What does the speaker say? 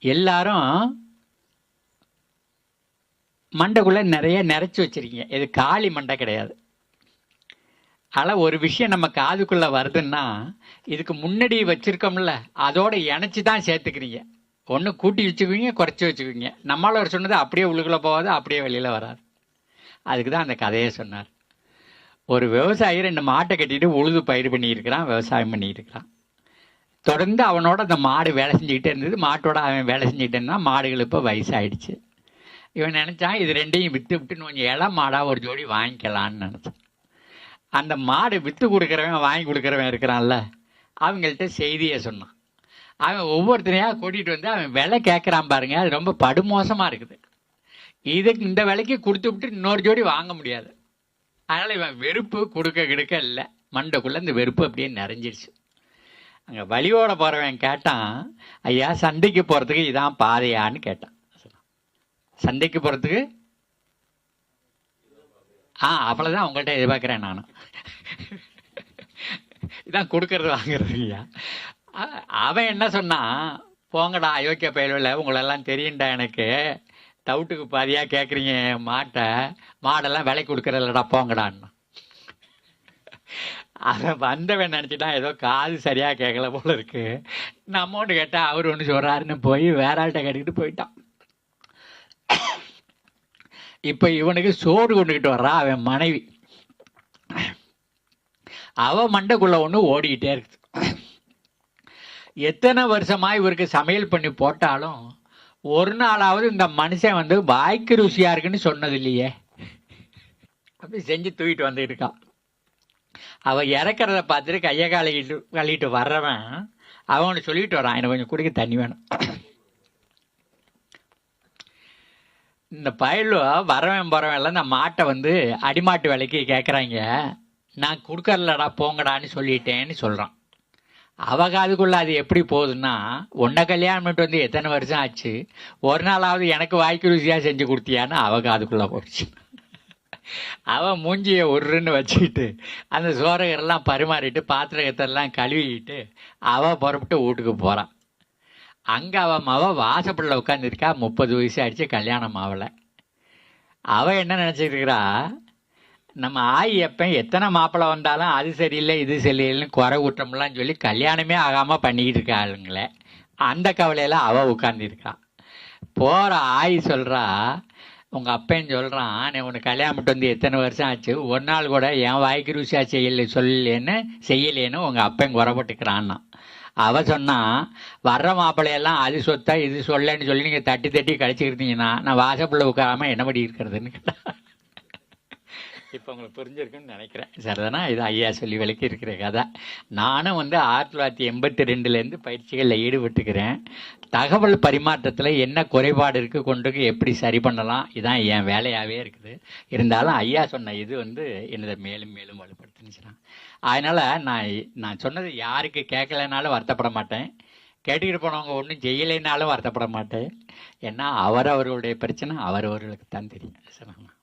எல்லாரும் மண்டைக்குள்ளே நிறைய நிறைச்சி வச்சுருக்கீங்க. இது காளி மண்டை கிடையாது. ஆனால் ஒரு விஷயம் நம்ம காதுக்குள்ளே வருதுன்னா இதுக்கு முன்னாடி வச்சுருக்கோம்ல, அதோட இணைச்சி தான் சேர்த்துக்கிறீங்க. ஒன்று கூட்டி வச்சுக்குவீங்க, குறைச்சி வச்சுக்குவீங்க. நம்மளால் சொன்னது அப்படியே உள்ளுக்குள்ளே போகாது, அப்படியே வெளியில் வராது. அதுக்கு தான் அந்த கதையை சொன்னார். ஒரு விவசாயி 2 மாட்டை கட்டிட்டு உழுது பயிர் பண்ணியிருக்கிறான், விவசாயம் பண்ணியிருக்கிறான். தொடர்ந்து அவனோட அந்த மாடு வேலை செஞ்சுக்கிட்டே இருந்தது. மாட்டோட அவன் வேலை செஞ்சுக்கிட்டே இருந்தான். மாடுகள் இப்போ வயசாகிடுச்சு. இவன் நினச்சான் இது ரெண்டையும் விற்று விட்டுன்னு கொஞ்சம் இளம் மாடாக ஒரு ஜோடி வாங்கிக்கலான்னு நினச்சான். அந்த மாடு விற்று கொடுக்குறவன் வாங்கி கொடுக்குறவன் இருக்கிறான்ல, அவங்கள்ட்ட செய்தியை சொன்னான். அவன் ஒவ்வொருத்தனையாக கூட்டிகிட்டு வந்து அவன் விலை கேட்குறான் பாருங்க, அது ரொம்ப படுமோசமாக இருக்குது. இதுக்கு இந்த விலைக்கு கொடுத்து விட்டு இன்னொரு ஜோடி வாங்க முடியாது. அதனால் இவன் வெறுப்பு கொடுக்க இல்லை, மண்டைக்குள்ளே இந்த வெறுப்பு அப்படியே நிறைஞ்சிருச்சு. அங்கே வழியோட போகிறவன் கேட்டான், ஐயா சந்தைக்கு போகிறதுக்கு இதான் பாதையான்னு கேட்டான். சந்தைக்கு போகிறதுக்கு அவ்வளோதான் உங்கள்கிட்ட எதிர்பார்க்குறேன் நானும். இதான் கொடுக்கறது வாங்குறது ஐயா. அவன் என்ன சொன்னான், போங்கடா அயோக்கிய பயல்ல, உங்களெல்லாம் தெரியும்டா எனக்கு, தவிட்டுக்கு பாதியாக கேட்குறீங்க மாடெல்லாம் விலை கொடுக்குறதில்லடா போங்கடான்னு. அதை வந்தவன் நினச்சிட்டான் ஏதோ காது சரியாக கேட்கல போல இருக்கு, நம்மோண்டு கேட்டால் அவர் ஒன்று சொல்கிறாருன்னு போய் வேற ஆள்கிட்ட கேட்டுக்கிட்டு போயிட்டான். இப்போ இவனுக்கு சோறு கொண்டுக்கிட்டு வர்றா அவன் மனைவி. அவன் மண்டைக்குள்ள ஒன்று ஓடிக்கிட்டே இருக்குது. எத்தனை வருஷமாக இவருக்கு சமையல் பண்ணி போட்டாலும் ஒரு நாளாவது இந்த மனுஷன் வந்து வாய்க்கு ருசியாக இருக்குன்னு சொன்னது இல்லையே. அப்படி செஞ்சு தூக்கிட்டு வந்துட்டு இருக்கான். அவன் இறக்கிறத பார்த்துட்டு கையை கழுவிட்டு வர்றவன் அவனை சொல்லிட்டு வரான், எனக்கு கொஞ்சம் குடிக்க தண்ணி வேணும். இந்த பயலு வரவன் போகிறவன் எல்லாம் இந்த மாட்டை வந்து அடிமாட்டு விலைக்கு கேட்குறாங்க. நான் கொடுக்கறலடா போங்கடான்னு சொல்லிட்டேன்னு சொல்கிறான். அவ காதுக்குள்ளே அது எப்படி போகுதுன்னா, உன்னை கல்யாணம் பண்ணிட்டு வந்து எத்தனை வருஷம் ஆச்சு, ஒரு நாளாவது எனக்கு வாய்க்கு ருசியாக செஞ்சு கொடுத்தியான்னு அவ காதுக்குள்ளே போயிடுச்சு. அவன் மூஞ்சியை உருன்னு வச்சுக்கிட்டு அந்த சோறகரெல்லாம் பரிமாறிட்டு பாத்திரத்தெல்லாம் கழுவிக்கிட்டு அவள் புறப்பட்டு வீட்டுக்கு போகிறான். அங்கே அவன் வாசப்படில் உட்காந்துருக்கா. 30 வயசு ஆயிடுச்சு, கல்யாணம் ஆகலை. அவள் என்ன நினச்சிருக்கிறா, நம்ம எப்போ எத்தனை மாப்பிள்ளை வந்தாலும் அது சரியில்லை இது சரியில்லைன்னு குறை ஊட்டம்லாம் சொல்லி கல்யாணமே ஆகாமல் பண்ணிக்கிட்டு இருக்கா ஆளுங்களே. அந்த கவலையில் அவள் உட்காந்துருக்கான். போகிற சொல்கிறா, உங்கள் அப்பன்னு சொல்கிறான், நீ உனக்கு கல்யாணம் பண்ணிட்டு வந்து எத்தனை வருஷம் ஆச்சு, ஒரு நாள் கூட என் வாய்க்கு ருசியாக செய்யலேன்னு உங்கள் அப்பன் குறைப்பட்டுக்கிறான்னா. அவ சொன்னா, வர்ற மாப்பிள்ளையெல்லாம் அது சொத்தா இது சொல்லன்னு சொல்லி நீங்கள் தட்டி தட்டி கழிச்சுக்கிட்டீங்கன்னா நான் வாசப்பில் உட்காராமல் என்ன படி இருக்கிறதுன்னு கேட்டா. இப்போ உங்களுக்கு புரிஞ்சிருக்குன்னு நினைக்கிறேன். சரிதானா? இது ஐயா சொல்லி விளக்கி இருக்கிற கதை. நானும் வந்து 1982 பயிற்சிகளில் ஈடுபட்டுக்கிறேன். தகவல் பரிமாற்றத்தில் என்ன குறைபாடு இருக்குது, கொண்டு எப்படி சரி பண்ணலாம், இதான் என் வேலையாகவே இருக்குது. இருந்தாலும் ஐயா சொன்ன இது வந்து என்னதை மேலும் மேலும் வலுப்படுத்துனுச்சுன்னா, அதனால் நான் சொன்னது யாருக்கு கேட்கலைனாலும் வருத்தப்பட மாட்டேன், கேட்டுக்கிட்டு போனவங்க ஒன்றும் செய்யலைனாலும் வருத்தப்பட மாட்டேன். ஏன்னா அவரவர்களுடைய பிரச்சனை அவரவர்களுக்கு தான் தெரியும். சரிங்களா?